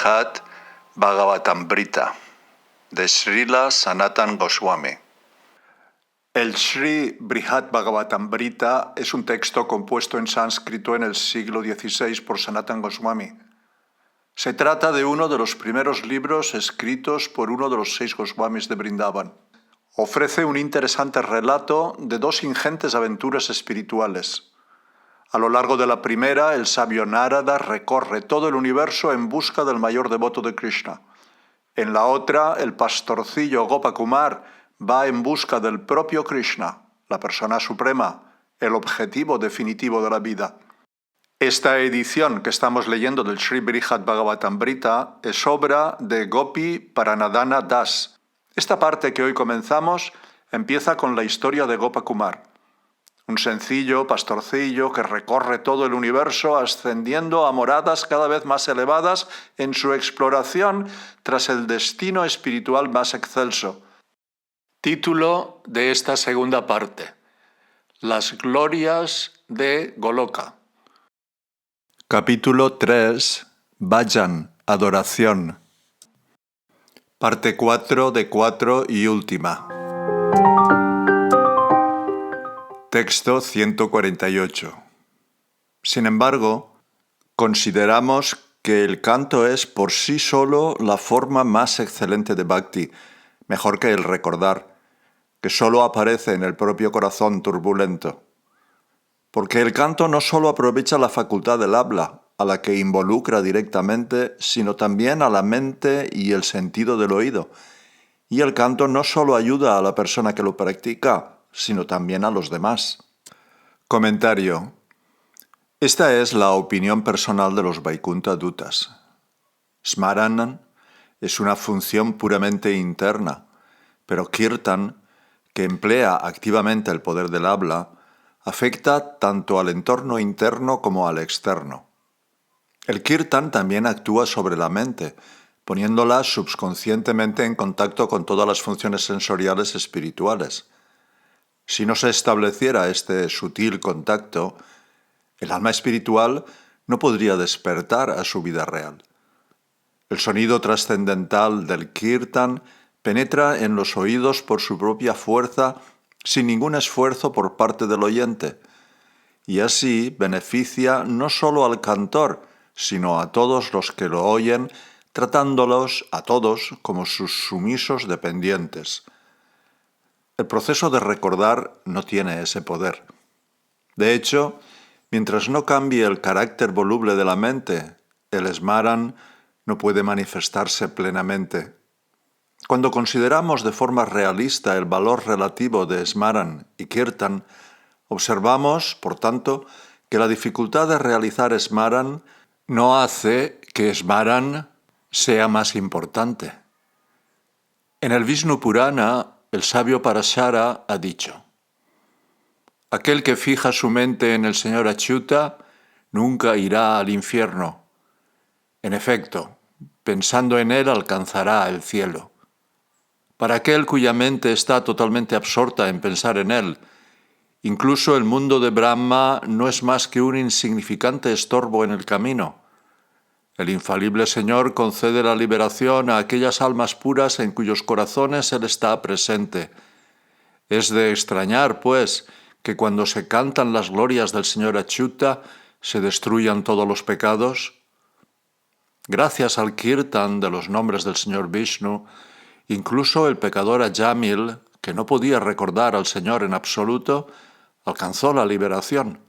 Brihad Bhagavatamrita de Srila Sanatan Goswami. El Sri Brihad Bhagavatamrita es un texto compuesto en sánscrito en el siglo XVI por Sanatan Goswami. Se trata de uno de los primeros libros escritos por uno de los 6 Goswamis de Vrindavan. Ofrece un interesante relato de 2 ingentes aventuras espirituales. A lo largo de la primera, el sabio Narada recorre todo el universo en busca del mayor devoto de Krishna. En la otra, el pastorcillo Gopakumar va en busca del propio Krishna, la persona suprema, el objetivo definitivo de la vida. Esta edición que estamos leyendo del Sri Brihad Bhagavatamrita es obra de Gopi Paranadhana Das. Esta parte que hoy comenzamos empieza con la historia de Gopakumar, un sencillo pastorcillo que recorre todo el universo ascendiendo a moradas cada vez más elevadas en su exploración tras el destino espiritual más excelso. Título de esta segunda parte: Las glorias de Goloka. Capítulo 3. Bhajan, adoración. Parte 4 de 4 y última. Texto 148. Sin embargo, consideramos que el canto es por sí solo la forma más excelente de bhakti, mejor que el recordar, que solo aparece en el propio corazón turbulento. Porque el canto no solo aprovecha la facultad del habla, a la que involucra directamente, sino también a la mente y el sentido del oído. Y el canto no solo ayuda a la persona que lo practica, sino también a los demás. Comentario. Esta es la opinión personal de los Vaikuntha Dutas. Smaran es una función puramente interna, pero Kirtan, que emplea activamente el poder del habla, afecta tanto al entorno interno como al externo. El Kirtan también actúa sobre la mente, poniéndola subconscientemente en contacto con todas las funciones sensoriales espirituales. Si no se estableciera este sutil contacto, el alma espiritual no podría despertar a su vida real. El sonido trascendental del Kirtan penetra en los oídos por su propia fuerza sin ningún esfuerzo por parte del oyente, y así beneficia no solo al cantor, sino a todos los que lo oyen, tratándolos a todos como sus sumisos dependientes. El proceso de recordar no tiene ese poder. De hecho, mientras no cambie el carácter voluble de la mente, el Smaran no puede manifestarse plenamente. Cuando consideramos de forma realista el valor relativo de Smaran y Kirtan, observamos, por tanto, que la dificultad de realizar Smaran no hace que Smaran sea más importante. En el Vishnu Purana, el sabio Parashara ha dicho: aquel que fija su mente en el Señor Achyuta nunca irá al infierno. En efecto, pensando en él alcanzará el cielo. Para aquel cuya mente está totalmente absorta en pensar en él, incluso el mundo de Brahma no es más que un insignificante estorbo en el camino. El infalible Señor concede la liberación a aquellas almas puras en cuyos corazones Él está presente. Es de extrañar, pues, que cuando se cantan las glorias del Señor Achyuta se destruyan todos los pecados. Gracias al kirtan de los nombres del Señor Vishnu, incluso el pecador Ajamil, que no podía recordar al Señor en absoluto, alcanzó la liberación.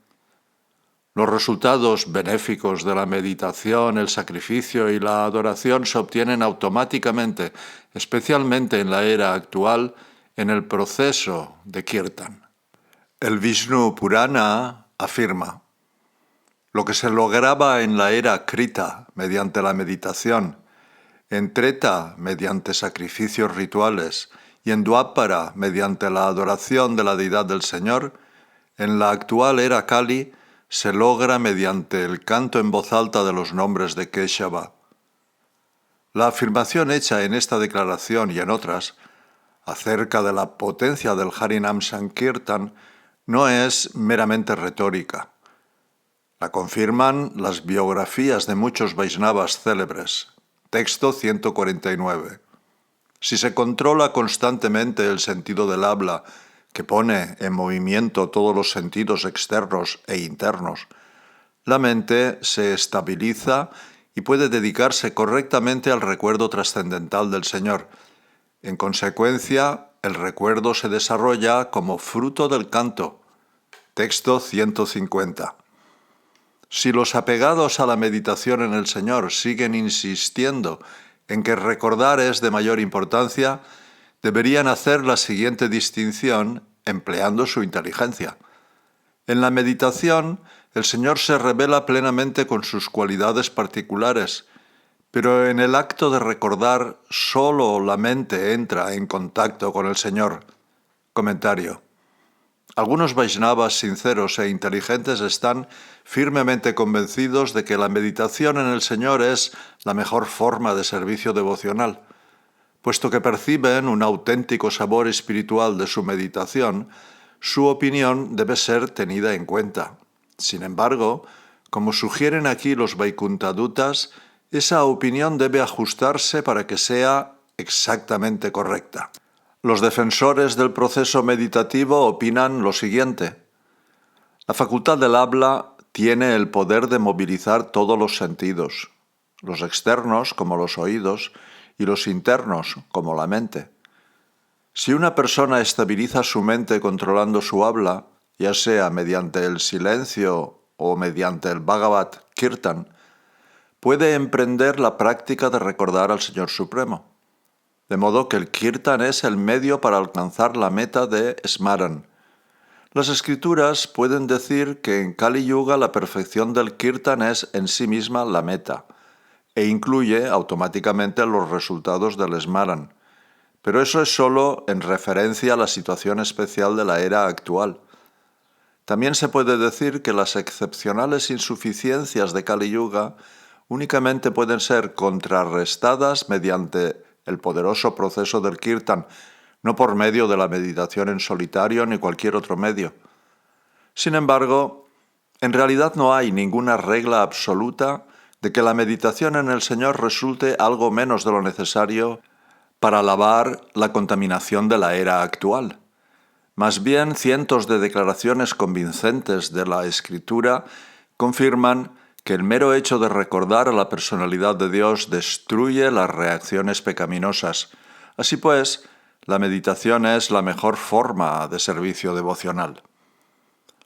Los resultados benéficos de la meditación, el sacrificio y la adoración se obtienen automáticamente, especialmente en la era actual, en el proceso de Kirtan. El Vishnu Purana afirma: lo que se lograba en la era Krita mediante la meditación, en Treta mediante sacrificios rituales y en Dwapara mediante la adoración de la deidad del Señor, en la actual era Kali se logra mediante el canto en voz alta de los nombres de Keshava. La afirmación hecha en esta declaración y en otras acerca de la potencia del Harinam Sankirtan no es meramente retórica. La confirman las biografías de muchos Vaishnavas célebres. Texto 149. Si se controla constantemente el sentido del habla, que pone en movimiento todos los sentidos externos e internos, la mente se estabiliza y puede dedicarse correctamente al recuerdo trascendental del Señor. En consecuencia, el recuerdo se desarrolla como fruto del canto. Texto 150. Si los apegados a la meditación en el Señor siguen insistiendo en que recordar es de mayor importancia, deberían hacer la siguiente distinción empleando su inteligencia. En la meditación, el Señor se revela plenamente con sus cualidades particulares, pero en el acto de recordar solo la mente entra en contacto con el Señor. Comentario. Algunos Vaishnavas sinceros e inteligentes están firmemente convencidos de que la meditación en el Señor es la mejor forma de servicio devocional. Puesto que perciben un auténtico sabor espiritual de su meditación, su opinión debe ser tenida en cuenta. Sin embargo, como sugieren aquí los Vaikuntha-dūtas, esa opinión debe ajustarse para que sea exactamente correcta. Los defensores del proceso meditativo opinan lo siguiente. La facultad del habla tiene el poder de movilizar todos los sentidos, los externos como los oídos y los internos como la mente. Si una persona estabiliza su mente controlando su habla, ya sea mediante el silencio o mediante el Bhagavad Kirtan, puede emprender la práctica de recordar al Señor Supremo. De modo que el Kirtan es el medio para alcanzar la meta de Smaran. Las escrituras pueden decir que en Kali Yuga la perfección del Kirtan es en sí misma la meta, e incluye automáticamente los resultados del Smaran. Pero eso es solo en referencia a la situación especial de la era actual. También se puede decir que las excepcionales insuficiencias de Kali Yuga únicamente pueden ser contrarrestadas mediante el poderoso proceso del Kirtan, no por medio de la meditación en solitario ni cualquier otro medio. Sin embargo, en realidad no hay ninguna regla absoluta de que la meditación en el Señor resulte algo menos de lo necesario para lavar la contaminación de la era actual. Más bien, cientos de declaraciones convincentes de la Escritura confirman que el mero hecho de recordar a la personalidad de Dios destruye las reacciones pecaminosas. Así pues, la meditación es la mejor forma de servicio devocional.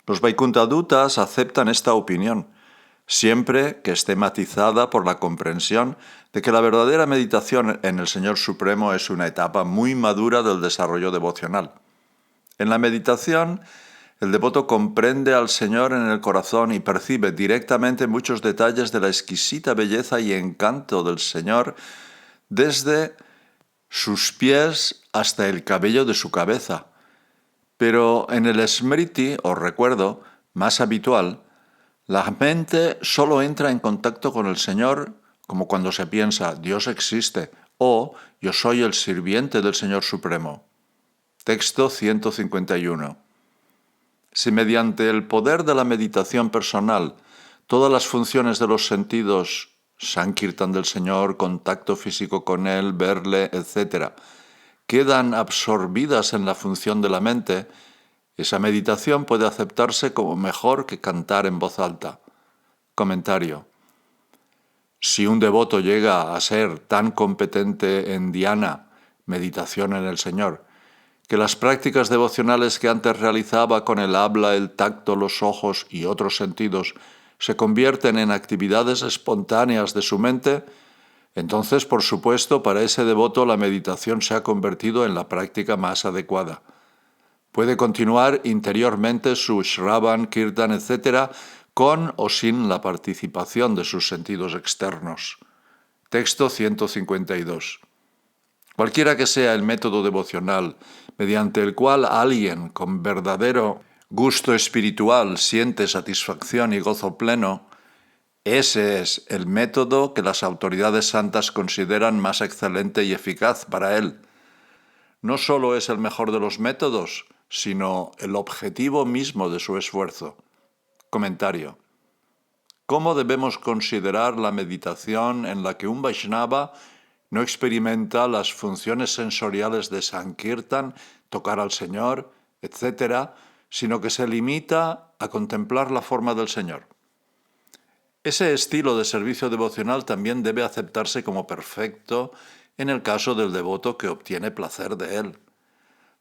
Los Vaikuntha-dūtas aceptan esta opinión, siempre que esté matizada por la comprensión de que la verdadera meditación en el Señor Supremo es una etapa muy madura del desarrollo devocional. En la meditación, el devoto comprende al Señor en el corazón y percibe directamente muchos detalles de la exquisita belleza y encanto del Señor desde sus pies hasta el cabello de su cabeza. Pero en el smriti, o recuerdo, más habitual, la mente solo entra en contacto con el Señor como cuando se piensa Dios existe o yo soy el sirviente del Señor Supremo. Texto 151. Si mediante el poder de la meditación personal todas las funciones de los sentidos, Sankirtan del Señor, contacto físico con Él, verle, etc., quedan absorbidas en la función de la mente, esa meditación puede aceptarse como mejor que cantar en voz alta. Comentario. Si un devoto llega a ser tan competente en dhyana, meditación en el Señor, que las prácticas devocionales que antes realizaba con el habla, el tacto, los ojos y otros sentidos se convierten en actividades espontáneas de su mente, entonces, por supuesto, para ese devoto la meditación se ha convertido en la práctica más adecuada. Puede continuar interiormente su Shravan, Kirtan, etc., con o sin la participación de sus sentidos externos. Texto 152. Cualquiera que sea el método devocional mediante el cual alguien con verdadero gusto espiritual siente satisfacción y gozo pleno, ese es el método que las autoridades santas consideran más excelente y eficaz para él. No solo es el mejor de los métodos, sino el objetivo mismo de su esfuerzo. Comentario. ¿Cómo debemos considerar la meditación en la que un Vaishnava no experimenta las funciones sensoriales de Sankirtan, tocar al Señor, etc., sino que se limita a contemplar la forma del Señor? Ese estilo de servicio devocional también debe aceptarse como perfecto en el caso del devoto que obtiene placer de él.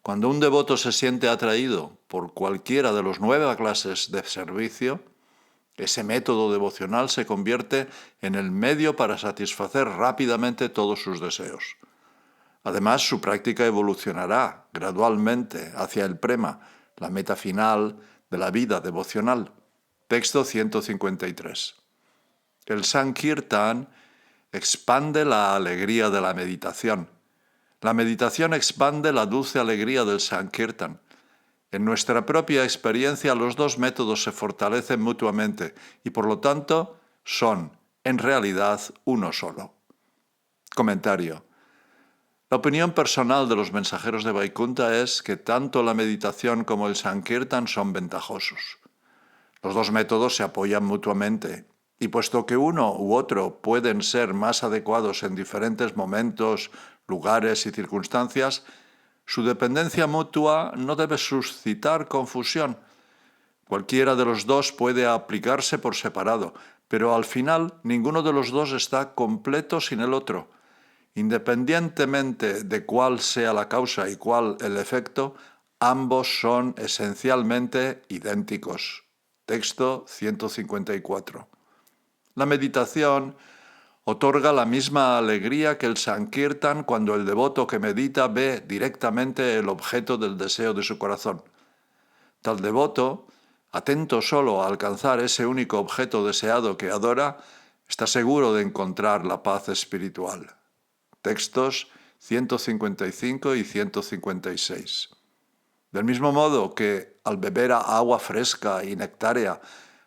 Cuando un devoto se siente atraído por cualquiera de las 9 clases de servicio, ese método devocional se convierte en el medio para satisfacer rápidamente todos sus deseos. Además, su práctica evolucionará gradualmente hacia el prema, la meta final de la vida devocional. Texto 153. El Sankirtan expande la alegría de la meditación. La meditación expande la dulce alegría del Sankirtan. En nuestra propia experiencia, los dos métodos se fortalecen mutuamente y, por lo tanto, son, en realidad, uno solo. Comentario. La opinión personal de los mensajeros de Vaikuntha es que tanto la meditación como el Sankirtan son ventajosos. Los dos métodos se apoyan mutuamente, y puesto que uno u otro pueden ser más adecuados en diferentes momentos, lugares y circunstancias, su dependencia mutua no debe suscitar confusión. Cualquiera de los dos puede aplicarse por separado, pero al final ninguno de los dos está completo sin el otro. Independientemente de cuál sea la causa y cuál el efecto, ambos son esencialmente idénticos. Texto 154. La meditación otorga la misma alegría que el Sankirtan cuando el devoto que medita ve directamente el objeto del deseo de su corazón. Tal devoto, atento solo a alcanzar ese único objeto deseado que adora, está seguro de encontrar la paz espiritual. Textos 155 y 156. Del mismo modo que al beber agua fresca y nectárea,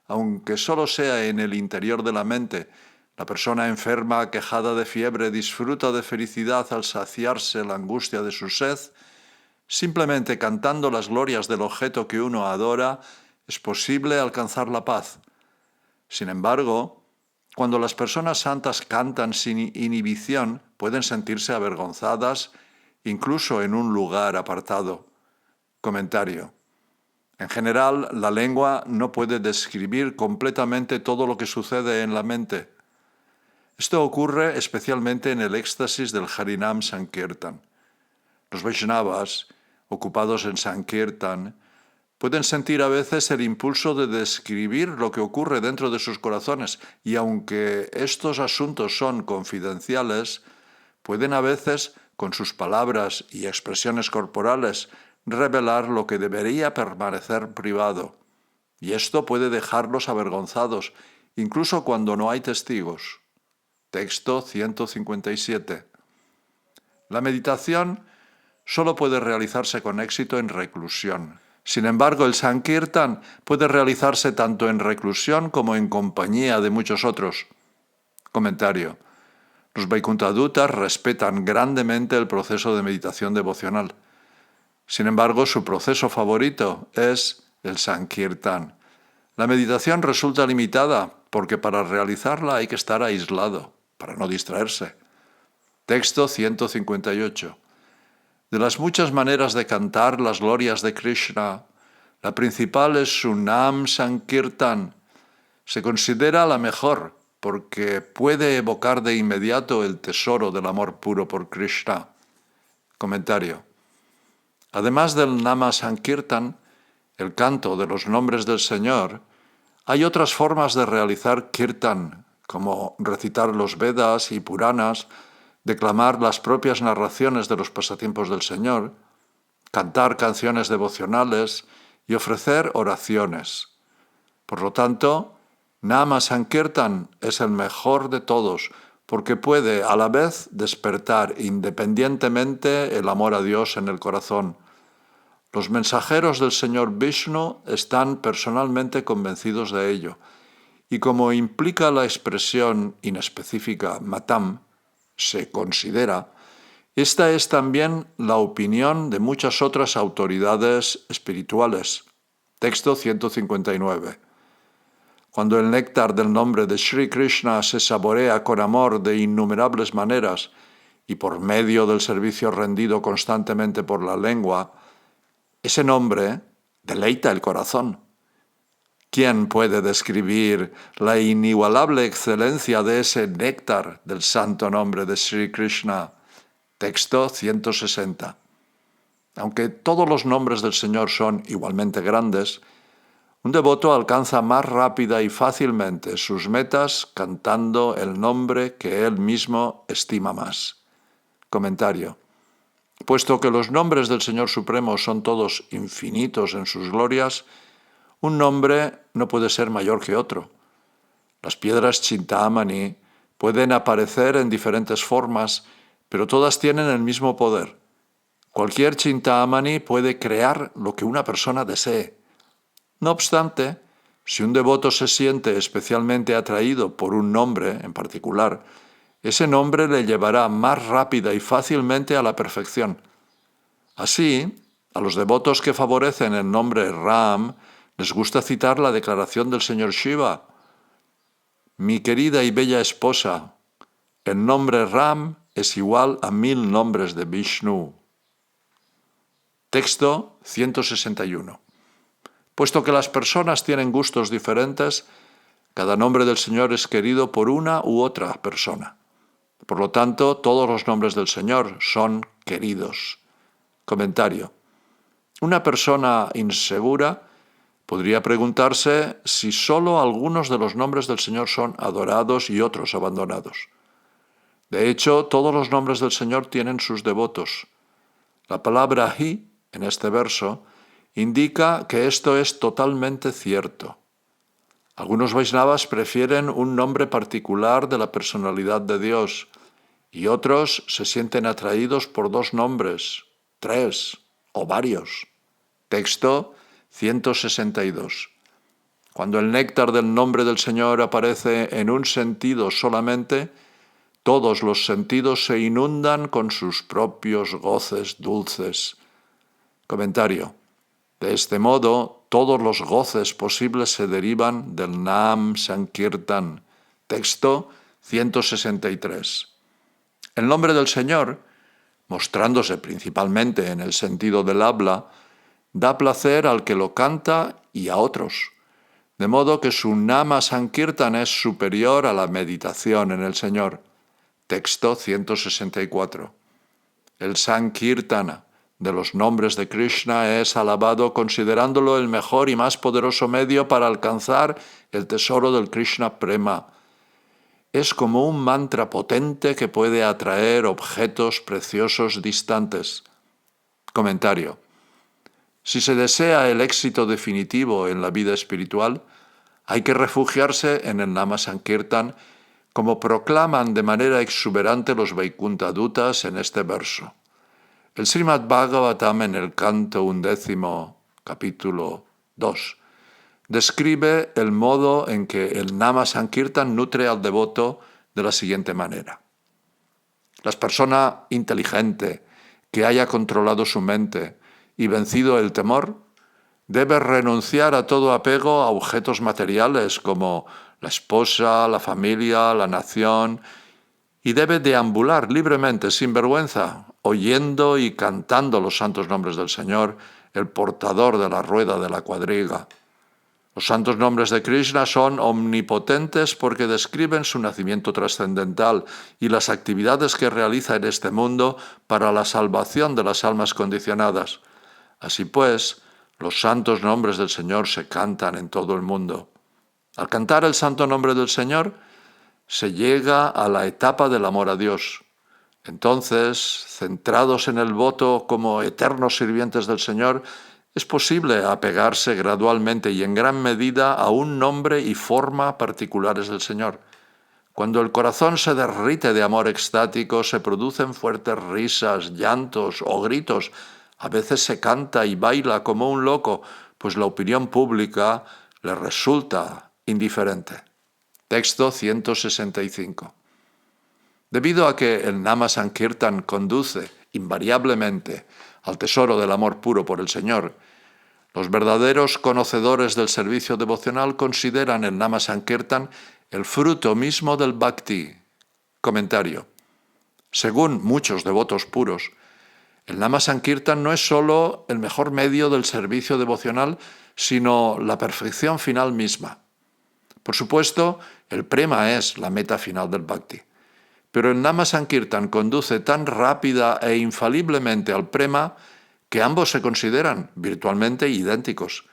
aunque solo sea en el interior de la mente, la persona enferma aquejada de fiebre disfruta de felicidad al saciarse la angustia de su sed, simplemente cantando las glorias del objeto que uno adora, es posible alcanzar la paz. Sin embargo, cuando las personas santas cantan sin inhibición, pueden sentirse avergonzadas, incluso en un lugar apartado. Comentario. En general, la lengua no puede describir completamente todo lo que sucede en la mente. Esto ocurre especialmente en el éxtasis del Harinam Sankirtan. Los Vaishnavas, ocupados en Sankirtan, pueden sentir a veces el impulso de describir lo que ocurre dentro de sus corazones y aunque estos asuntos son confidenciales, pueden a veces, con sus palabras y expresiones corporales, revelar lo que debería permanecer privado. Y esto puede dejarlos avergonzados, incluso cuando no hay testigos. Texto 157. La meditación solo puede realizarse con éxito en reclusión. Sin embargo, el Sankirtan puede realizarse tanto en reclusión como en compañía de muchos otros. Comentario. Los Vaikuntha-dutas respetan grandemente el proceso de meditación devocional. Sin embargo, su proceso favorito es el Sankirtan. La meditación resulta limitada porque para realizarla hay que estar aislado, para no distraerse. Texto 158. De las muchas maneras de cantar las glorias de Krishna, la principal es su Nam Sankirtan. Se considera la mejor porque puede evocar de inmediato el tesoro del amor puro por Krishna. Comentario. Además del Nama Sankirtan, el canto de los nombres del Señor, hay otras formas de realizar Kirtan, como recitar los Vedas y Puranas, declamar las propias narraciones de los pasatiempos del Señor, cantar canciones devocionales y ofrecer oraciones. Por lo tanto, Nama Sankirtan es el mejor de todos porque puede a la vez despertar independientemente el amor a Dios en el corazón. Los mensajeros del Señor Vishnu están personalmente convencidos de ello, y como implica la expresión inespecífica matam, se considera, esta es también la opinión de muchas otras autoridades espirituales. Texto 159. Cuando el néctar del nombre de Sri Krishna se saborea con amor de innumerables maneras y por medio del servicio rendido constantemente por la lengua, ese nombre deleita el corazón. ¿Quién puede describir la inigualable excelencia de ese néctar del santo nombre de Sri Krishna? Texto 160. Aunque todos los nombres del Señor son igualmente grandes, un devoto alcanza más rápida y fácilmente sus metas cantando el nombre que él mismo estima más. Comentario. Puesto que los nombres del Señor Supremo son todos infinitos en sus glorias, un nombre no puede ser mayor que otro. Las piedras Chintamani pueden aparecer en diferentes formas, pero todas tienen el mismo poder. Cualquier Chintamani puede crear lo que una persona desee. No obstante, si un devoto se siente especialmente atraído por un nombre en particular, ese nombre le llevará más rápida y fácilmente a la perfección. Así, a los devotos que favorecen el nombre Ram, les gusta citar la declaración del señor Shiva. Mi querida y bella esposa, el nombre Ram es igual a 1000 nombres de Vishnu. Texto 161. Puesto que las personas tienen gustos diferentes, cada nombre del Señor es querido por una u otra persona. Por lo tanto, todos los nombres del Señor son queridos. Comentario. Una persona insegura podría preguntarse si solo algunos de los nombres del Señor son adorados y otros abandonados. De hecho, todos los nombres del Señor tienen sus devotos. La palabra hi, en este verso, indica que esto es totalmente cierto. Algunos Vaishnavas prefieren un nombre particular de la personalidad de Dios y otros se sienten atraídos por 2 nombres, 3 o varios. Texto 162. Cuando el néctar del nombre del Señor aparece en un sentido solamente, todos los sentidos se inundan con sus propios goces dulces. Comentario. De este modo, todos los goces posibles se derivan del Nam Sankirtan. Texto 163. El nombre del Señor, mostrándose principalmente en el sentido del habla, da placer al que lo canta y a otros, de modo que su Nama Sankirtan es superior a la meditación en el Señor. Texto 164. El Sankirtana de los nombres de Krishna es alabado considerándolo el mejor y más poderoso medio para alcanzar el tesoro del Krishna Prema. Es como un mantra potente que puede atraer objetos preciosos distantes. Comentario. Si se desea el éxito definitivo en la vida espiritual, hay que refugiarse en el Nama Sankirtan, como proclaman de manera exuberante los Vaikuntha Dutas en este verso. El Srimad Bhagavatam en el canto 11, capítulo 2, describe el modo en que el Nama Sankirtan nutre al devoto de la siguiente manera. La persona inteligente que haya controlado su mente y vencido el temor, debe renunciar a todo apego a objetos materiales como la esposa, la familia, la nación, y debe deambular libremente, sin vergüenza, oyendo y cantando los santos nombres del Señor, el portador de la rueda de la cuadriga. Los santos nombres de Krishna son omnipotentes porque describen su nacimiento trascendental y las actividades que realiza en este mundo para la salvación de las almas condicionadas. Así pues, los santos nombres del Señor se cantan en todo el mundo. Al cantar el santo nombre del Señor, se llega a la etapa del amor a Dios. Entonces, centrados en el voto como eternos sirvientes del Señor, es posible apegarse gradualmente y en gran medida a un nombre y forma particulares del Señor. Cuando el corazón se derrite de amor extático, se producen fuertes risas, llantos o gritos. A veces se canta y baila como un loco, pues la opinión pública le resulta indiferente. Texto 165. Debido a que el Nama Sankirtan conduce invariablemente al tesoro del amor puro por el Señor, Los verdaderos conocedores del servicio devocional consideran el Nama Sankirtan el fruto mismo del Bhakti. Comentario. Según muchos devotos puros, el Nama Sankirtan no es sólo el mejor medio del servicio devocional, sino la perfección final misma. Por supuesto, el prema es la meta final del Bhakti. Pero el Nama Sankirtan conduce tan rápida e infaliblemente al prema que ambos se consideran virtualmente idénticos.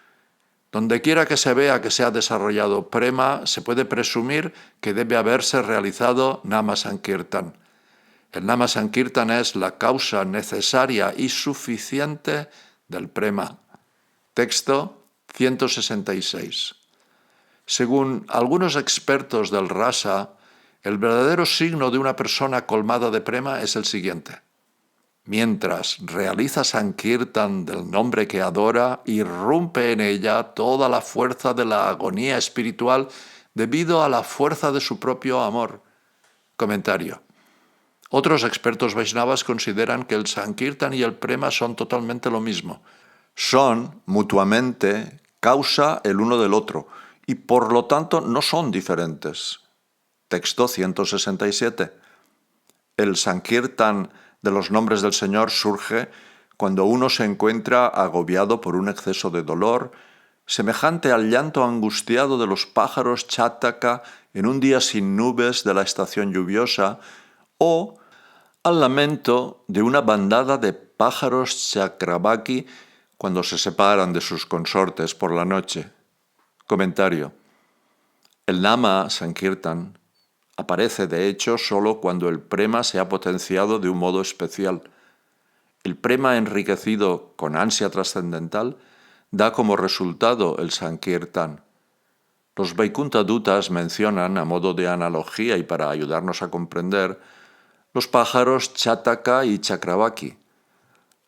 Donde quiera que se vea que se ha desarrollado prema, se puede presumir que debe haberse realizado Nama Sankirtan. El Nama Sankirtan es la causa necesaria y suficiente del prema. Texto 166. Según algunos expertos del rasa, el verdadero signo de una persona colmada de prema es el siguiente. Mientras realiza Sankirtan del nombre que adora, irrumpe en ella toda la fuerza de la agonía espiritual debido a la fuerza de su propio amor. Comentario. Otros expertos Vaishnavas consideran que el Sankirtan y el prema son totalmente lo mismo. Son mutuamente causa el uno del otro y por lo tanto no son diferentes. Texto 167. El Sankirtan de los nombres del Señor surge cuando uno se encuentra agobiado por un exceso de dolor, semejante al llanto angustiado de los pájaros chátaka en un día sin nubes de la estación lluviosa, o al lamento de una bandada de pájaros chakravaki cuando se separan de sus consortes por la noche. Comentario. El Nama Sankirtan aparece de hecho solo cuando el prema se ha potenciado de un modo especial. El prema enriquecido con ansia trascendental da como resultado el Sankirtan. Los Vaikuntha Dutas mencionan, a modo de analogía y para ayudarnos a comprender, los pájaros Chataka y Chakravaki.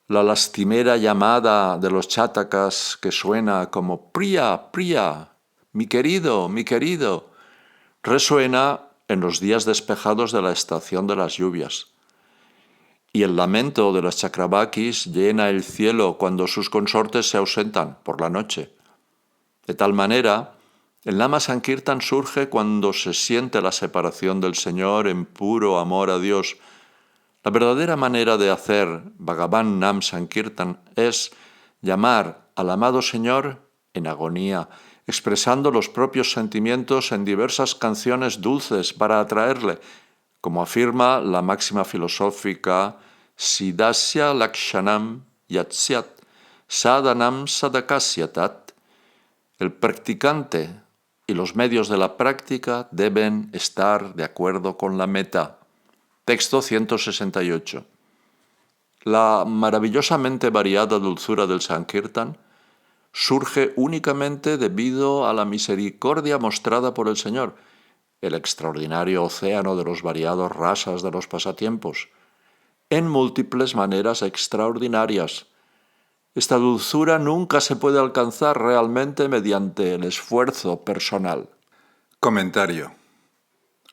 La lastimera llamada de los Chatakas que suena como Priya, Priya, mi querido, resuena en los días despejados de la estación de las lluvias. Y el lamento de los Chakravakis llena el cielo cuando sus consortes se ausentan por la noche. De tal manera, el Nama Sankirtan surge cuando se siente la separación del Señor en puro amor a Dios. La verdadera manera de hacer Bhagavan Nam Sankirtan es llamar al amado Señor en agonía, expresando los propios sentimientos en diversas canciones dulces para atraerle, como afirma la máxima filosófica Siddhasya Lakshanam Yatsyat Sadhanam Sadakasyatat. El practicante y los medios de la práctica deben estar de acuerdo con la meta. Texto 168. La maravillosamente variada dulzura del Sankirtan surge únicamente debido a la misericordia mostrada por el Señor, el extraordinario océano de los variados rasas de los pasatiempos, en múltiples maneras extraordinarias. Esta dulzura nunca se puede alcanzar realmente mediante el esfuerzo personal. Comentario.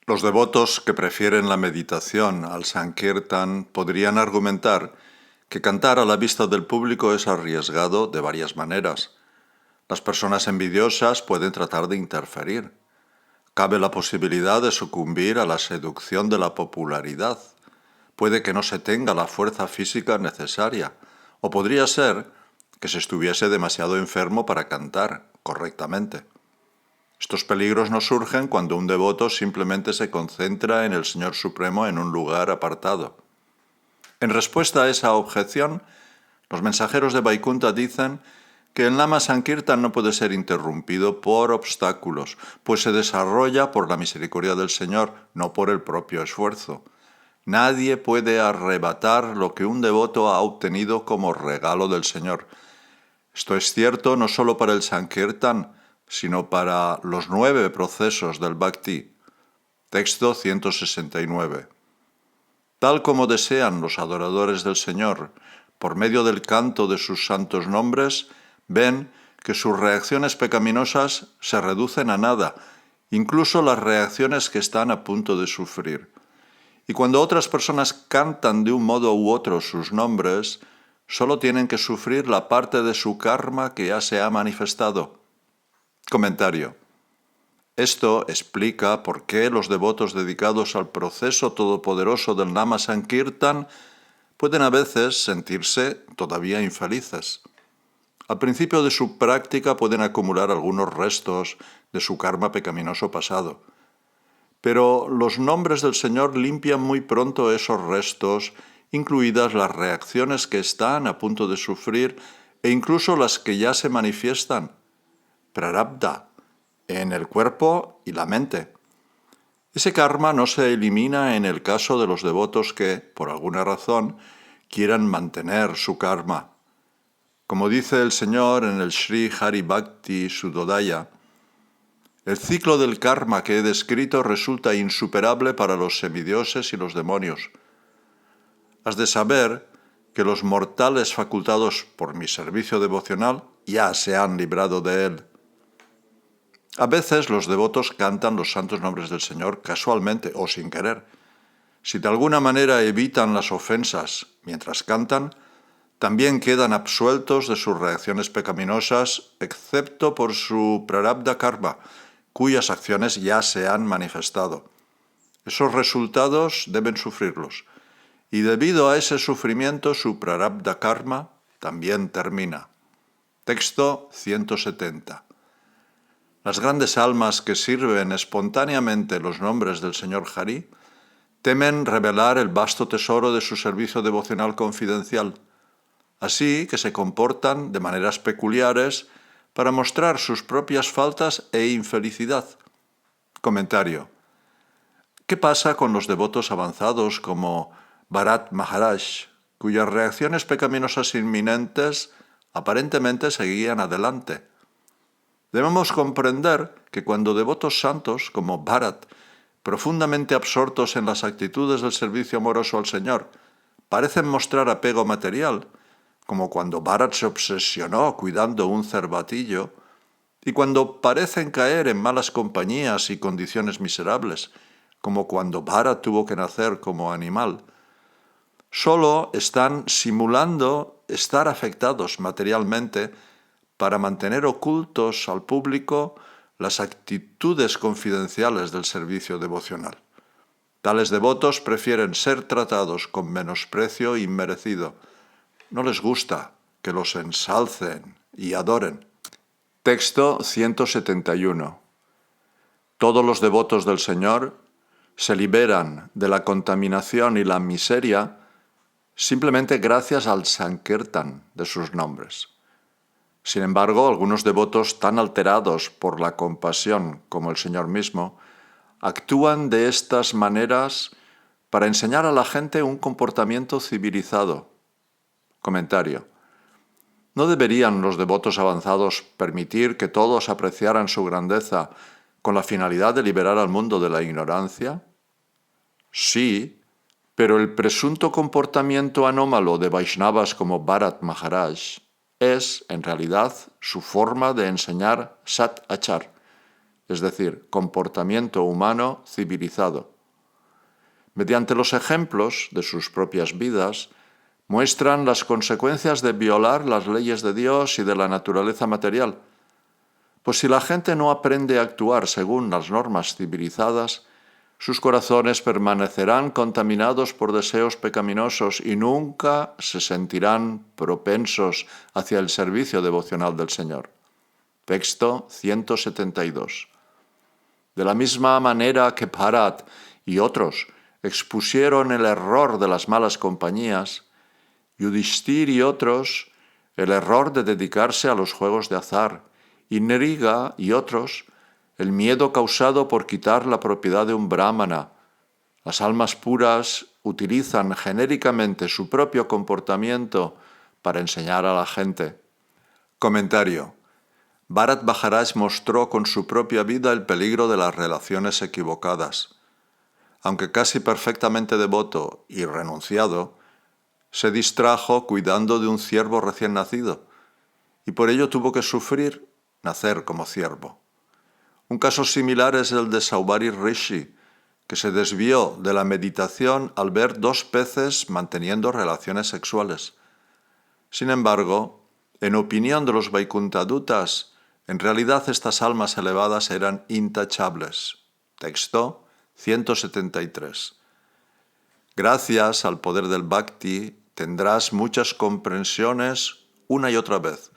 Los devotos que prefieren la meditación al Sankirtan podrían argumentar que cantar a la vista del público es arriesgado de varias maneras. Las personas envidiosas pueden tratar de interferir. Cabe la posibilidad de sucumbir a la seducción de la popularidad. Puede que no se tenga la fuerza física necesaria, o podría ser que se estuviese demasiado enfermo para cantar correctamente. Estos peligros no surgen cuando un devoto simplemente se concentra en el Señor Supremo en un lugar apartado. En respuesta a esa objeción, los mensajeros de Vaikuntha dicen que el Nama Sankirtan no puede ser interrumpido por obstáculos, pues se desarrolla por la misericordia del Señor, no por el propio esfuerzo. Nadie puede arrebatar lo que un devoto ha obtenido como regalo del Señor. Esto es cierto no solo para el Sankirtan, sino para los 9 procesos del Bhakti. Texto 169. Tal como desean los adoradores del Señor, por medio del canto de sus santos nombres, ven que sus reacciones pecaminosas se reducen a nada, incluso las reacciones que están a punto de sufrir. Y cuando otras personas cantan de un modo u otro sus nombres, solo tienen que sufrir la parte de su karma que ya se ha manifestado. Comentario. Esto explica por qué los devotos dedicados al proceso todopoderoso del Nama Sankirtan pueden a veces sentirse todavía infelices. Al principio de su práctica pueden acumular algunos restos de su karma pecaminoso pasado. Pero los nombres del Señor limpian muy pronto esos restos, incluidas las reacciones que están a punto de sufrir e incluso las que ya se manifiestan, prarabdha, en el cuerpo y la mente. Ese karma no se elimina en el caso de los devotos que, por alguna razón, quieran mantener su karma. Como dice el Señor en el Sri Hari Bhakti Sudodaya, el ciclo del karma que he descrito resulta insuperable para los semidioses y los demonios. Has de saber que los mortales facultados por mi servicio devocional ya se han librado de él. A veces los devotos cantan los santos nombres del Señor casualmente o sin querer. Si de alguna manera evitan las ofensas mientras cantan, también quedan absueltos de sus reacciones pecaminosas, excepto por su prarabdha karma, cuyas acciones ya se han manifestado. Esos resultados deben sufrirlos, y debido a ese sufrimiento su prarabdha karma también termina. Texto 170. Las grandes almas que sirven espontáneamente los nombres del Señor Hari temen revelar el vasto tesoro de su servicio devocional confidencial, así que se comportan de maneras peculiares para mostrar sus propias faltas e infelicidad. Comentario. ¿Qué pasa con los devotos avanzados como Bharat Maharaj, cuyas reacciones pecaminosas inminentes aparentemente seguían adelante? Debemos comprender que cuando devotos santos como Bharat, profundamente absortos en las actitudes del servicio amoroso al Señor, parecen mostrar apego material, como cuando Bharat se obsesionó cuidando un cervatillo, y cuando parecen caer en malas compañías y condiciones miserables, como cuando Bharat tuvo que nacer como animal, solo están simulando estar afectados materialmente para mantener ocultos al público las actitudes confidenciales del servicio devocional. Tales devotos prefieren ser tratados con menosprecio inmerecido. No les gusta que los ensalcen y adoren. Texto 171. Todos los devotos del Señor se liberan de la contaminación y la miseria simplemente gracias al Sankirtan de sus nombres. Sin embargo, algunos devotos tan alterados por la compasión como el Señor mismo, actúan de estas maneras para enseñar a la gente un comportamiento civilizado. Comentario. ¿No deberían los devotos avanzados permitir que todos apreciaran su grandeza con la finalidad de liberar al mundo de la ignorancia? Sí, pero el presunto comportamiento anómalo de Vaishnavas como Bharat Maharaj es, en realidad, su forma de enseñar Sat Achar, es decir, comportamiento humano civilizado. Mediante los ejemplos de sus propias vidas, muestran las consecuencias de violar las leyes de Dios y de la naturaleza material. Pues si la gente no aprende a actuar según las normas civilizadas, sus corazones permanecerán contaminados por deseos pecaminosos y nunca se sentirán propensos hacia el servicio devocional del Señor. Texto 172. De la misma manera que Bharat y otros expusieron el error de las malas compañías, Yudhishthir y otros el error de dedicarse a los juegos de azar, y Nriga y otros el miedo causado por quitar la propiedad de un brahmana. Las almas puras utilizan genéricamente su propio comportamiento para enseñar a la gente. Comentario. Bharat Maharaj mostró con su propia vida el peligro de las relaciones equivocadas. Aunque casi perfectamente devoto y renunciado, se distrajo cuidando de un ciervo recién nacido, y por ello tuvo que sufrir nacer como ciervo. Un caso similar es el de Saubhari Rishi, que se desvió de la meditación al ver dos peces manteniendo relaciones sexuales. Sin embargo, en opinión de los Vaikuntadutas, en realidad estas almas elevadas eran intachables. Texto 173. Gracias al poder del Bhakti tendrás muchas comprensiones una y otra vez,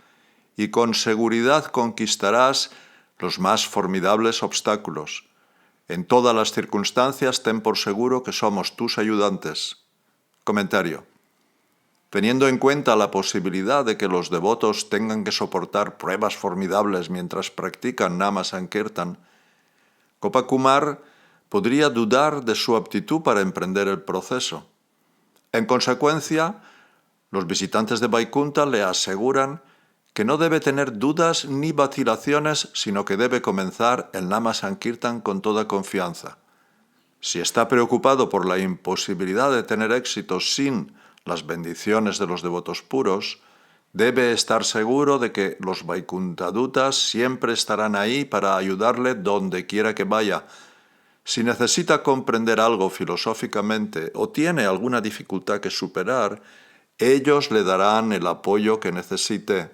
y con seguridad conquistarás los más formidables obstáculos. En todas las circunstancias ten por seguro que somos tus ayudantes. Comentario. Teniendo en cuenta la posibilidad de que los devotos tengan que soportar pruebas formidables mientras practican Nama Sankirtan, Gopakumar podría dudar de su aptitud para emprender el proceso. En consecuencia, los visitantes de Vaikunta le aseguran que no debe tener dudas ni vacilaciones, sino que debe comenzar el Nama Sankirtan con toda confianza. Si está preocupado por la imposibilidad de tener éxito sin las bendiciones de los devotos puros, debe estar seguro de que los Vaikuntadutas siempre estarán ahí para ayudarle donde quiera que vaya. Si necesita comprender algo filosóficamente o tiene alguna dificultad que superar, ellos le darán el apoyo que necesite.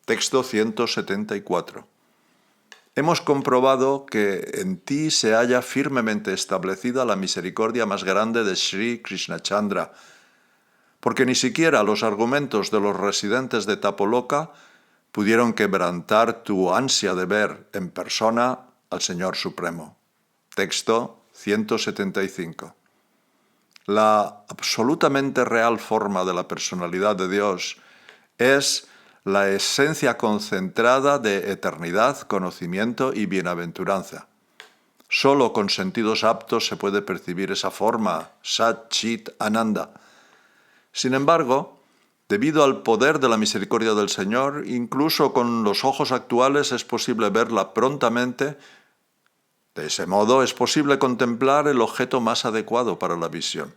Texto 174. Hemos comprobado que en ti se halla firmemente establecida la misericordia más grande de Sri Krishnachandra, porque ni siquiera los argumentos de los residentes de Tapoloka pudieron quebrantar tu ansia de ver en persona al Señor Supremo. Texto 175. La absolutamente real forma de la personalidad de Dios es la esencia concentrada de eternidad, conocimiento y bienaventuranza. Solo con sentidos aptos se puede percibir esa forma, Sat Chit Ananda. Sin embargo, debido al poder de la misericordia del Señor, incluso con los ojos actuales es posible verla prontamente. De ese modo es posible contemplar el objeto más adecuado para la visión.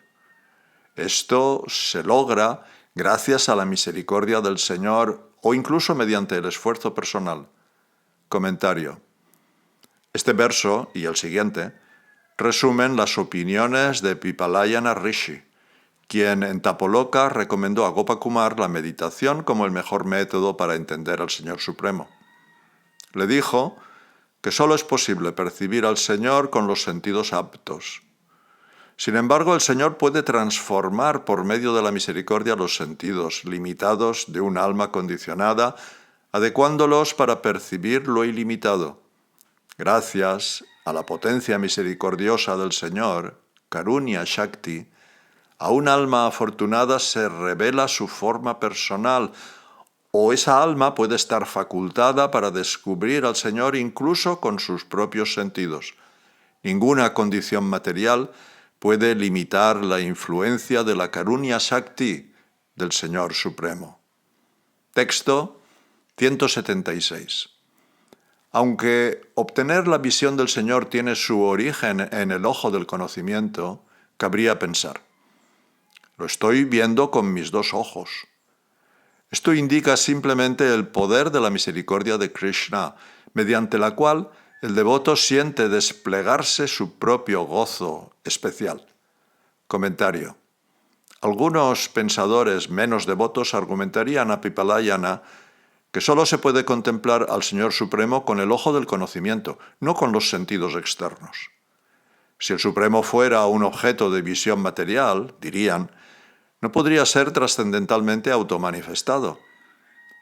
Esto se logra gracias a la misericordia del Señor o incluso mediante el esfuerzo personal. Comentario. Este verso y el siguiente resumen las opiniones de Pipalayana Rishi, quien en Tapoloka recomendó a Gopakumar la meditación como el mejor método para entender al Señor Supremo. Le dijo que solo es posible percibir al Señor con los sentidos aptos. Sin embargo, el Señor puede transformar por medio de la misericordia los sentidos limitados de un alma condicionada, adecuándolos para percibir lo ilimitado. Gracias a la potencia misericordiosa del Señor, Karunya Shakti, a un alma afortunada se revela su forma personal, o esa alma puede estar facultada para descubrir al Señor incluso con sus propios sentidos. Ninguna condición material puede limitar la influencia de la Karunya Shakti del Señor Supremo. Texto 176. Aunque obtener la visión del Señor tiene su origen en el ojo del conocimiento, cabría pensar: lo estoy viendo con mis dos ojos. Esto indica simplemente el poder de la misericordia de Krishna, mediante la cual el devoto siente desplegarse su propio gozo especial. Comentario. Algunos pensadores menos devotos argumentarían a Pipalayana que solo se puede contemplar al Señor Supremo con el ojo del conocimiento, no con los sentidos externos. Si el Supremo fuera un objeto de visión material, dirían, no podría ser trascendentalmente automanifestado.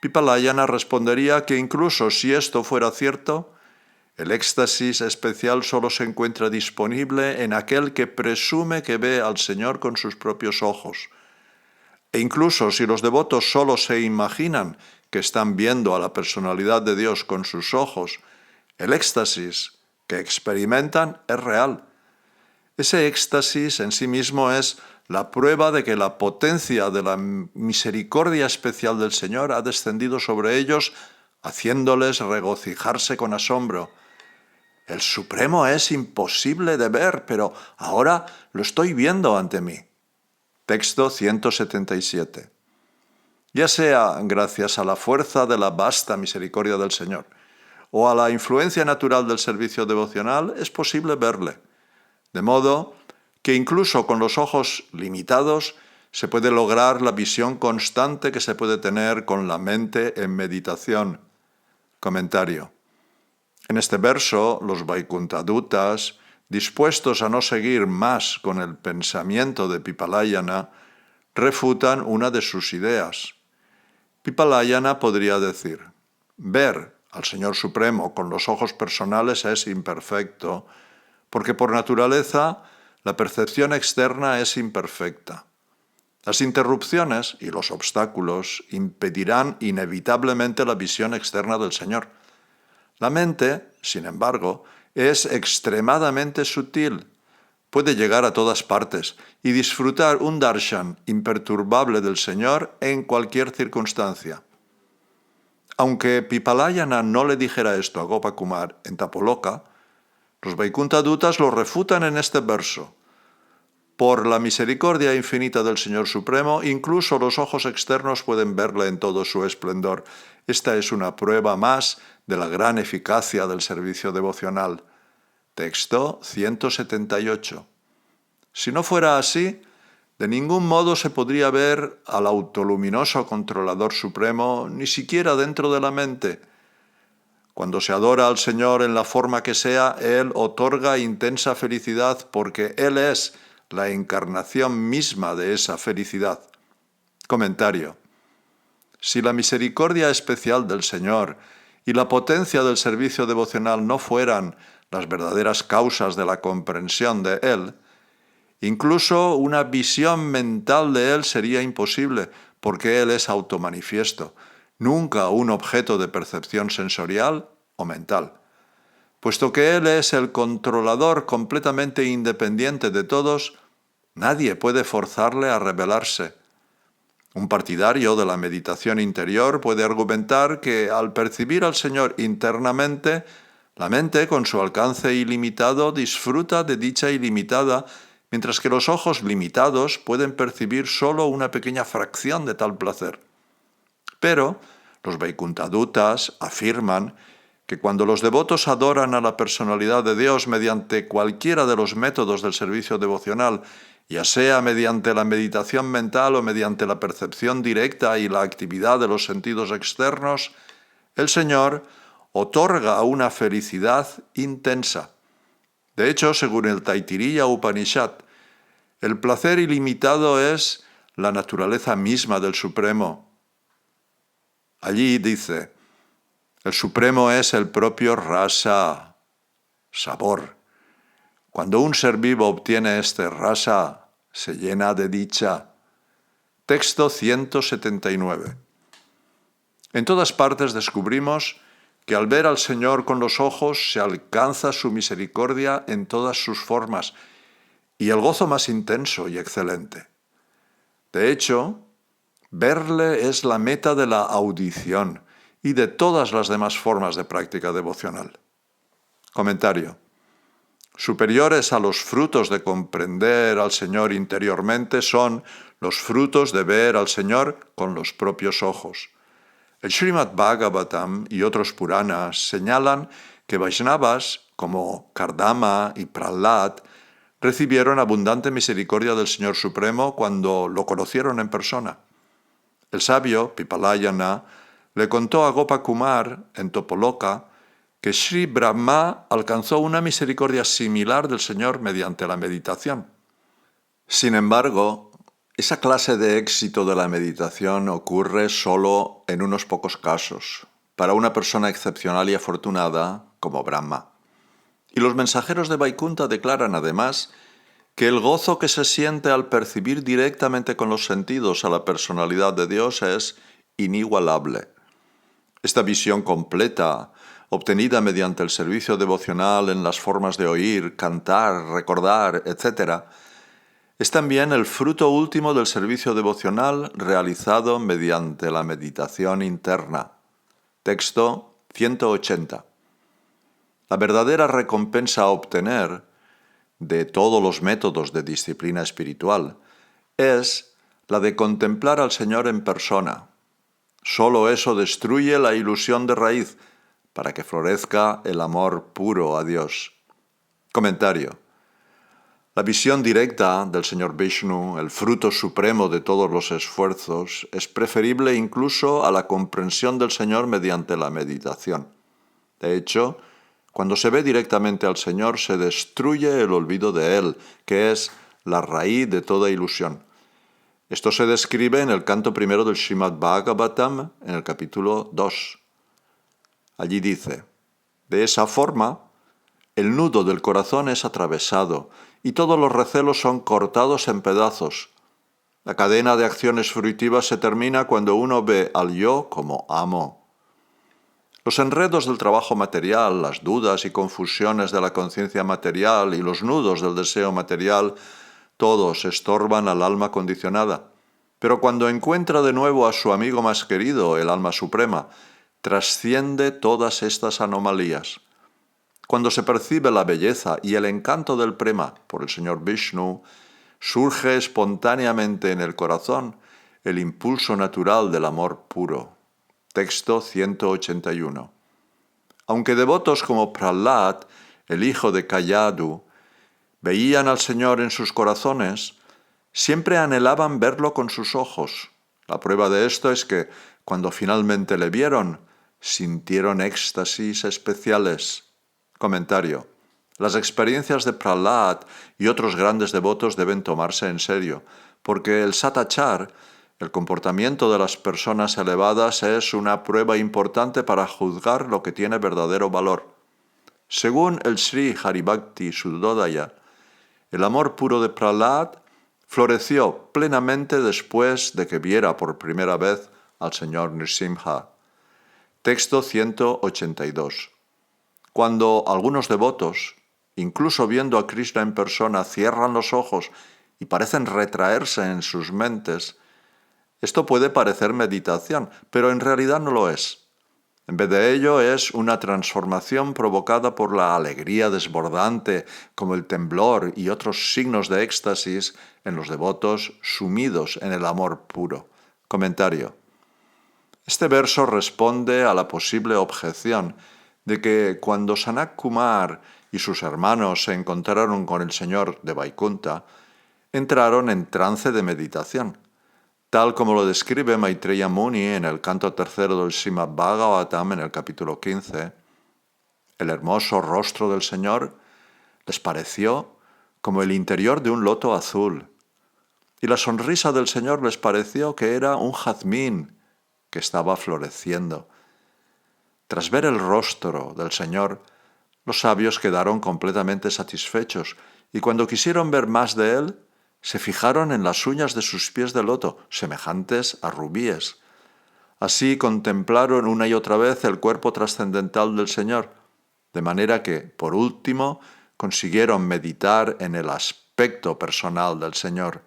Pipalayana respondería que incluso si esto fuera cierto, el éxtasis especial solo se encuentra disponible en aquel que presume que ve al Señor con sus propios ojos. E incluso si los devotos solo se imaginan que están viendo a la personalidad de Dios con sus ojos, el éxtasis que experimentan es real. Ese éxtasis en sí mismo es la prueba de que la potencia de la misericordia especial del Señor ha descendido sobre ellos, haciéndoles regocijarse con asombro. El Supremo es imposible de ver, pero ahora lo estoy viendo ante mí. Texto 177. Ya sea gracias a la fuerza de la vasta misericordia del Señor o a la influencia natural del servicio devocional, es posible verle. De modo que incluso con los ojos limitados se puede lograr la visión constante que se puede tener con la mente en meditación. Comentario. En este verso, los Vaikuntha-dūtas, dispuestos a no seguir más con el pensamiento de Pipalayana, refutan una de sus ideas. Pipalayana podría decir: ver al Señor Supremo con los ojos personales es imperfecto, porque por naturaleza la percepción externa es imperfecta. Las interrupciones y los obstáculos impedirán inevitablemente la visión externa del Señor. La mente, sin embargo, es extremadamente sutil, puede llegar a todas partes y disfrutar un darshan imperturbable del Señor en cualquier circunstancia. Aunque Pipalayana no le dijera esto a Gopakumar en Tapoloka, los Vaikuntha-dūtas lo refutan en este verso. Por la misericordia infinita del Señor Supremo, incluso los ojos externos pueden verle en todo su esplendor. Esta es una prueba más de la gran eficacia del servicio devocional. Texto 178. Si no fuera así, de ningún modo se podría ver al autoluminoso controlador supremo, ni siquiera dentro de la mente. Cuando se adora al Señor en la forma que sea, Él otorga intensa felicidad porque Él es la encarnación misma de esa felicidad. Comentario. Si la misericordia especial del Señor y la potencia del servicio devocional no fueran las verdaderas causas de la comprensión de Él, incluso una visión mental de Él sería imposible, porque Él es automanifiesto, nunca un objeto de percepción sensorial o mental. Puesto que Él es el controlador completamente independiente de todos, nadie puede forzarle a rebelarse. Un partidario de la meditación interior puede argumentar que al percibir al Señor internamente, la mente, con su alcance ilimitado, disfruta de dicha ilimitada, mientras que los ojos limitados pueden percibir solo una pequeña fracción de tal placer. Pero los Vaikuntha-dūtas afirman que cuando los devotos adoran a la personalidad de Dios mediante cualquiera de los métodos del servicio devocional, ya sea mediante la meditación mental o mediante la percepción directa y la actividad de los sentidos externos, el Señor otorga una felicidad intensa. De hecho, según el Taittiriya Upanishad, el placer ilimitado es la naturaleza misma del Supremo. Allí dice: el Supremo es el propio rasa, sabor. Cuando un ser vivo obtiene este rasa, se llena de dicha. Texto 179. En todas partes descubrimos que al ver al Señor con los ojos se alcanza su misericordia en todas sus formas y el gozo más intenso y excelente. De hecho, verle es la meta de la audición y de todas las demás formas de práctica devocional. Comentario. Superiores a los frutos de comprender al Señor interiormente son los frutos de ver al Señor con los propios ojos. El Srimad Bhagavatam y otros Puranas señalan que Vaishnavas como Kardama y Prahlad recibieron abundante misericordia del Señor Supremo cuando lo conocieron en persona. El sabio Pipalayana le contó a Gopakumar en Tapoloka que Sri Brahma alcanzó una misericordia similar del Señor mediante la meditación. Sin embargo, esa clase de éxito de la meditación ocurre solo en unos pocos casos, para una persona excepcional y afortunada como Brahma. Y los mensajeros de Vaikuntha declaran además que el gozo que se siente al percibir directamente con los sentidos a la personalidad de Dios es inigualable. Esta visión completa, obtenida mediante el servicio devocional en las formas de oír, cantar, recordar, etc., es también el fruto último del servicio devocional realizado mediante la meditación interna. Texto 180. La verdadera recompensa a obtener de todos los métodos de disciplina espiritual es la de contemplar al Señor en persona. Solo eso destruye la ilusión de raíz para que florezca el amor puro a Dios. Comentario. La visión directa del Señor Vishnu, el fruto supremo de todos los esfuerzos, es preferible incluso a la comprensión del Señor mediante la meditación. De hecho, cuando se ve directamente al Señor se destruye el olvido de Él, que es la raíz de toda ilusión. Esto se describe en el canto primero del Srimad Bhagavatam, en el capítulo 2. Allí dice: de esa forma, el nudo del corazón es atravesado y todos los recelos son cortados en pedazos. La cadena de acciones fruitivas se termina cuando uno ve al yo como amo. Los enredos del trabajo material, las dudas y confusiones de la conciencia material y los nudos del deseo material, todos estorban al alma condicionada. Pero cuando encuentra de nuevo a su amigo más querido, el alma suprema, trasciende todas estas anomalías. Cuando se percibe la belleza y el encanto del prema por el Señor Vishnu, surge espontáneamente en el corazón el impulso natural del amor puro. Texto 181. Aunque devotos como Prahlad, el hijo de Kayadu, veían al Señor en sus corazones, siempre anhelaban verlo con sus ojos. La prueba de esto es que, cuando finalmente le vieron, sintieron éxtasis especiales. Comentario. Las experiencias de Prahlad y otros grandes devotos deben tomarse en serio, porque el satachar, el comportamiento de las personas elevadas, es una prueba importante para juzgar lo que tiene verdadero valor. Según el Sri Haribhakti Suddhodaya, el amor puro de Prahlad floreció plenamente después de que viera por primera vez al Señor Nrsimha. Texto 182. Cuando algunos devotos, incluso viendo a Krishna en persona, cierran los ojos y parecen retraerse en sus mentes, esto puede parecer meditación, pero en realidad no lo es. En vez de ello es una transformación provocada por la alegría desbordante, como el temblor y otros signos de éxtasis en los devotos sumidos en el amor puro. Comentario. Este verso responde a la posible objeción de que cuando Sanat Kumar y sus hermanos se encontraron con el Señor de Vaikunta, entraron en trance de meditación, tal como lo describe Maitreya Muni en el canto tercero del Srimad Bhagavatam en el capítulo 15. El hermoso rostro del Señor les pareció como el interior de un loto azul, y la sonrisa del Señor les pareció que era un jazmín que estaba floreciendo. Tras ver el rostro del Señor, los sabios quedaron completamente satisfechos, y cuando quisieron ver más de Él, se fijaron en las uñas de sus pies de loto, semejantes a rubíes. Así contemplaron una y otra vez el cuerpo trascendental del Señor, de manera que, por último, consiguieron meditar en el aspecto personal del Señor.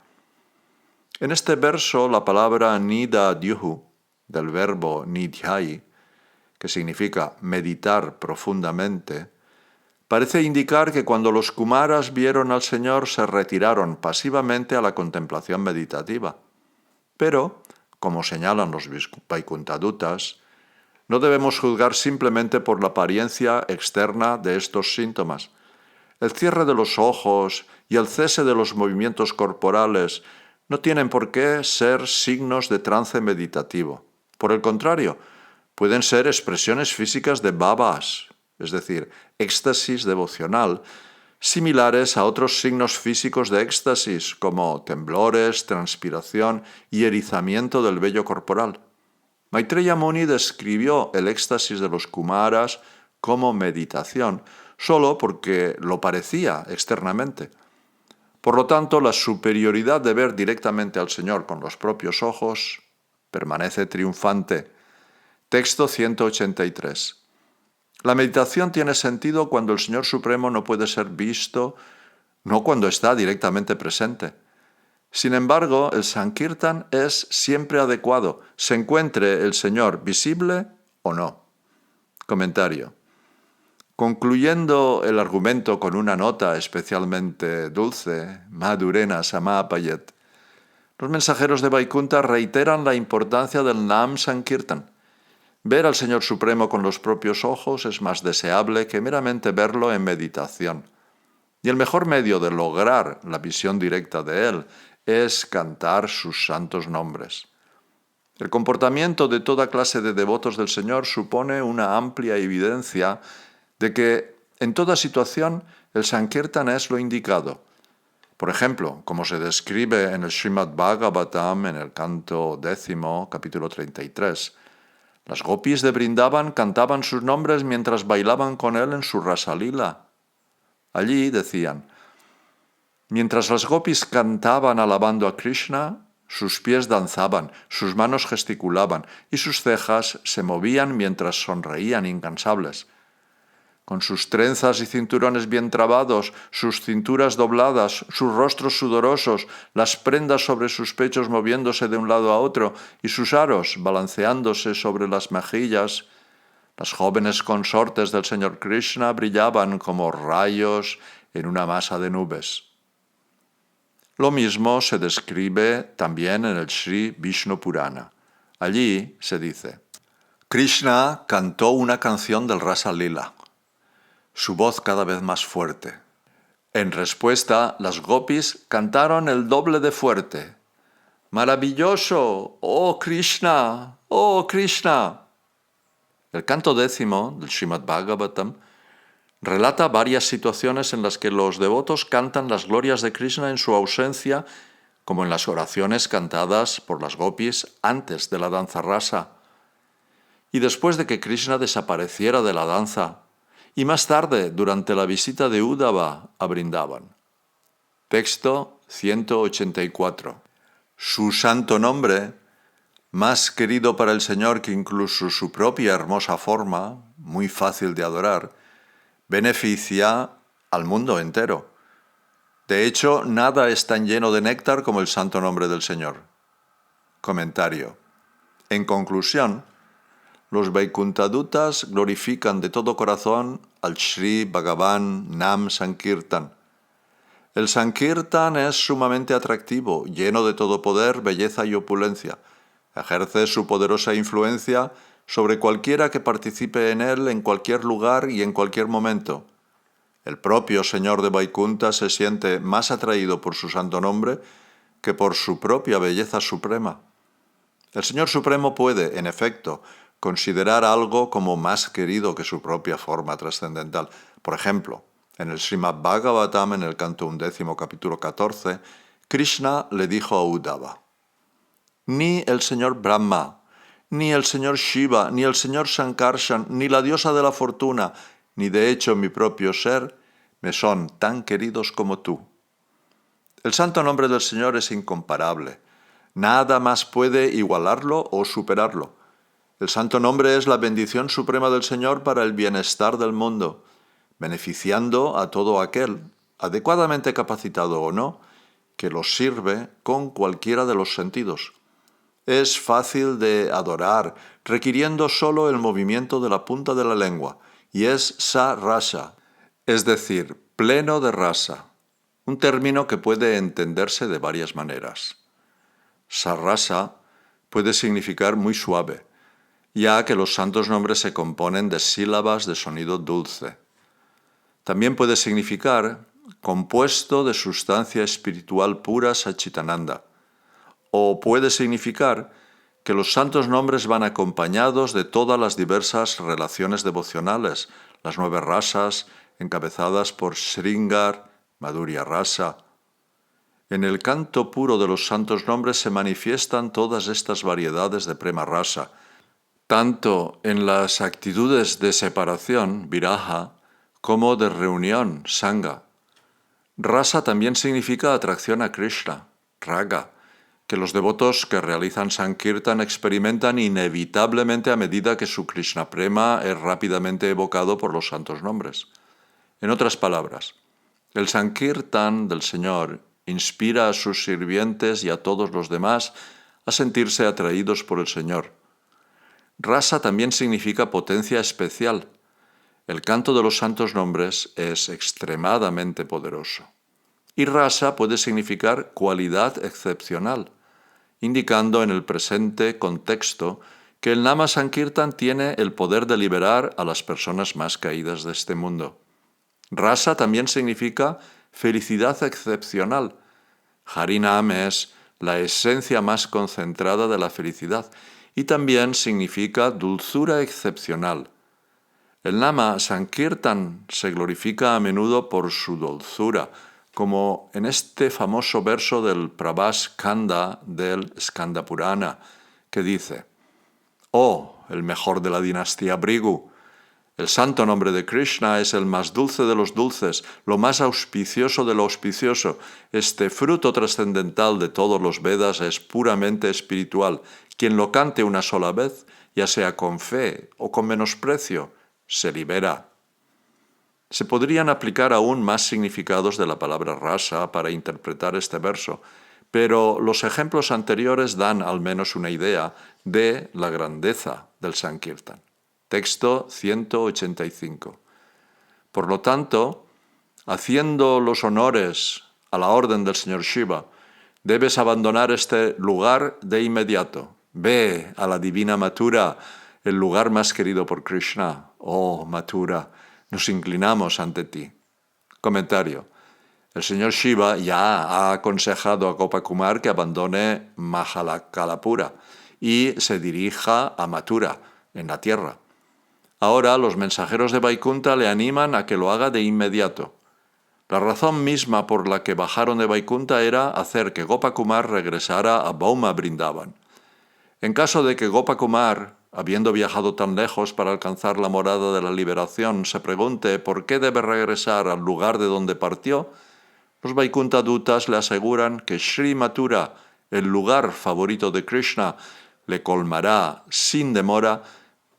En este verso, la palabra Nidadhyuhu, del verbo nidhyai, que significa meditar profundamente, parece indicar que cuando los Kumaras vieron al Señor se retiraron pasivamente a la contemplación meditativa. Pero, como señalan los Vaikuntha-dutas, no debemos juzgar simplemente por la apariencia externa de estos síntomas. El cierre de los ojos y el cese de los movimientos corporales no tienen por qué ser signos de trance meditativo. Por el contrario, pueden ser expresiones físicas de bhavas, es decir, éxtasis devocional, similares a otros signos físicos de éxtasis, como temblores, transpiración y erizamiento del vello corporal. Maitreya Muni describió el éxtasis de los Kumaras como meditación, solo porque lo parecía externamente. Por lo tanto, la superioridad de ver directamente al Señor con los propios ojos permanece triunfante. Texto 183. La meditación tiene sentido cuando el Señor Supremo no puede ser visto, no cuando está directamente presente. Sin embargo, el Sankirtan es siempre adecuado, se encuentre el Señor visible o no. Comentario. Concluyendo el argumento con una nota especialmente dulce, Madhurena Samapayet, los mensajeros de Vaikunta reiteran la importancia del Nam Sankirtan. Ver al Señor Supremo con los propios ojos es más deseable que meramente verlo en meditación. Y el mejor medio de lograr la visión directa de Él es cantar sus santos nombres. El comportamiento de toda clase de devotos del Señor supone una amplia evidencia de que en toda situación el Sankirtan es lo indicado. Por ejemplo, como se describe en el Srimad Bhagavatam, en el canto 10, capítulo 33, las gopis de Vrindavan cantaban sus nombres mientras bailaban con él en su Rasalila. Allí decían: mientras las gopis cantaban alabando a Krishna, sus pies danzaban, sus manos gesticulaban y sus cejas se movían mientras sonreían incansables. Con sus trenzas y cinturones bien trabados, sus cinturas dobladas, sus rostros sudorosos, las prendas sobre sus pechos moviéndose de un lado a otro y sus aros balanceándose sobre las mejillas, las jóvenes consortes del Señor Krishna brillaban como rayos en una masa de nubes. Lo mismo se describe también en el Sri Vishnu Purana. Allí se dice: Krishna cantó una canción del Rasa Lila, su voz cada vez más fuerte. En respuesta, las gopis cantaron el doble de fuerte: ¡maravilloso! ¡Oh Krishna! ¡Oh Krishna! El canto 10 del Srimad Bhagavatam relata varias situaciones en las que los devotos cantan las glorias de Krishna en su ausencia, como en las oraciones cantadas por las gopis antes de la danza rasa, y después de que Krishna desapareciera de la danza, y más tarde durante la visita de Uddhava a Vrindavan. Texto 184. Su santo nombre, más querido para el Señor que incluso su propia hermosa forma, muy fácil de adorar, beneficia al mundo entero. De hecho, nada es tan lleno de néctar como el santo nombre del Señor. Comentario. En conclusión, los Vaikuntha-dutas glorifican de todo corazón al Sri Bhagavan Nam Sankirtan. El Sankirtan es sumamente atractivo, lleno de todo poder, belleza y opulencia. Ejerce su poderosa influencia sobre cualquiera que participe en él en cualquier lugar y en cualquier momento. El propio Señor de Vaikunta se siente más atraído por su santo nombre que por su propia belleza suprema. El Señor Supremo puede, en efecto, considerar algo como más querido que su propia forma trascendental. Por ejemplo, en el Srimad Bhagavatam, en el canto 11, capítulo 14, Krishna le dijo a Uddhava: ni el señor Brahma, ni el señor Shiva, ni el señor Sankarshan, ni la diosa de la fortuna, ni de hecho mi propio ser, me son tan queridos como tú. El santo nombre del Señor es incomparable. Nada más puede igualarlo o superarlo. El santo nombre es la bendición suprema del Señor para el bienestar del mundo, beneficiando a todo aquel, adecuadamente capacitado o no, que lo sirve con cualquiera de los sentidos. Es fácil de adorar, requiriendo solo el movimiento de la punta de la lengua, y es sa-rasa, es decir, pleno de rasa, un término que puede entenderse de varias maneras. Sa-rasa puede significar muy suave, ya que los santos nombres se componen de sílabas de sonido dulce. También puede significar compuesto de sustancia espiritual pura Satchitananda, o puede significar que los santos nombres van acompañados de todas las diversas relaciones devocionales, las 9 rasas encabezadas por Sringar, Madhurya Rasa. En el canto puro de los santos nombres se manifiestan todas estas variedades de Prema Rasa, tanto en las actitudes de separación, viraha, como de reunión, sangha. Rasa también significa atracción a Krishna, raga, que los devotos que realizan Sankirtan experimentan inevitablemente a medida que su Krishna Prema es rápidamente evocado por los santos nombres. En otras palabras, el Sankirtan del Señor inspira a sus sirvientes y a todos los demás a sentirse atraídos por el Señor. Rasa también significa potencia especial. El canto de los santos nombres es extremadamente poderoso. Y rasa puede significar cualidad excepcional, indicando en el presente contexto que el Nama Sankirtan tiene el poder de liberar a las personas más caídas de este mundo. Rasa también significa felicidad excepcional. Harinam es la esencia más concentrada de la felicidad y también significa dulzura excepcional. El Nama Sankirtan se glorifica a menudo por su dulzura, como en este famoso verso del Prabhas Kanda del Skanda Purana, que dice: «Oh, el mejor de la dinastía Bhrigu, el santo nombre de Krishna es el más dulce de los dulces, lo más auspicioso de lo auspicioso. Este fruto trascendental de todos los Vedas es puramente espiritual. Quien lo cante una sola vez, ya sea con fe o con menosprecio, se libera». Se podrían aplicar aún más significados de la palabra rasa para interpretar este verso, pero los ejemplos anteriores dan al menos una idea de la grandeza del Sankirtan. Texto 185. Por lo tanto, haciendo los honores a la orden del señor Shiva, debes abandonar este lugar de inmediato. Ve a la divina Mathura, el lugar más querido por Krishna. Oh, Mathura, nos inclinamos ante ti. Comentario. El señor Shiva ya ha aconsejado a Gopakumar que abandone Mahalakalapura y se dirija a Mathura, en la tierra. Ahora los mensajeros de Vaikunta le animan a que lo haga de inmediato. La razón misma por la que bajaron de Vaikunta era hacer que Gopakumar regresara a Bhauma Vrindavan. En caso de que Gopakumar, habiendo viajado tan lejos para alcanzar la morada de la liberación, se pregunte por qué debe regresar al lugar de donde partió, los Vaikunta Dutas le aseguran que Sri Mathura, el lugar favorito de Krishna, le colmará sin demora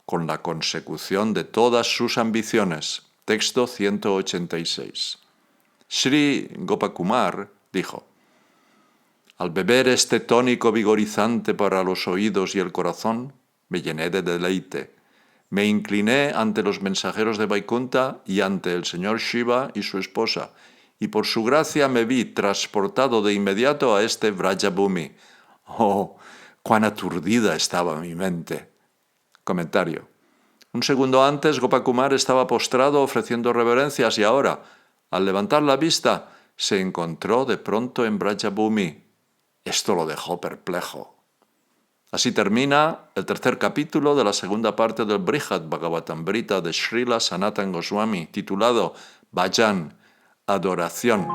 con la consecución de todas sus ambiciones. Texto 186. Sri Gopakumar dijo: «Al beber este tónico vigorizante para los oídos y el corazón, me llené de deleite. Me incliné ante los mensajeros de Vaikunta y ante el señor Shiva y su esposa, y por su gracia me vi transportado de inmediato a este Vrajabhumi. ¡Oh, cuán aturdida estaba mi mente!» Comentario. Un segundo antes, Gopakumar estaba postrado ofreciendo reverencias y ahora, al levantar la vista, se encontró de pronto en Vrajabhumi. Esto lo dejó perplejo. Así termina el tercer capítulo de la segunda parte del Brihad Bhagavatamrita de Srila Sanatana Goswami, titulado Bhajan, Adoración.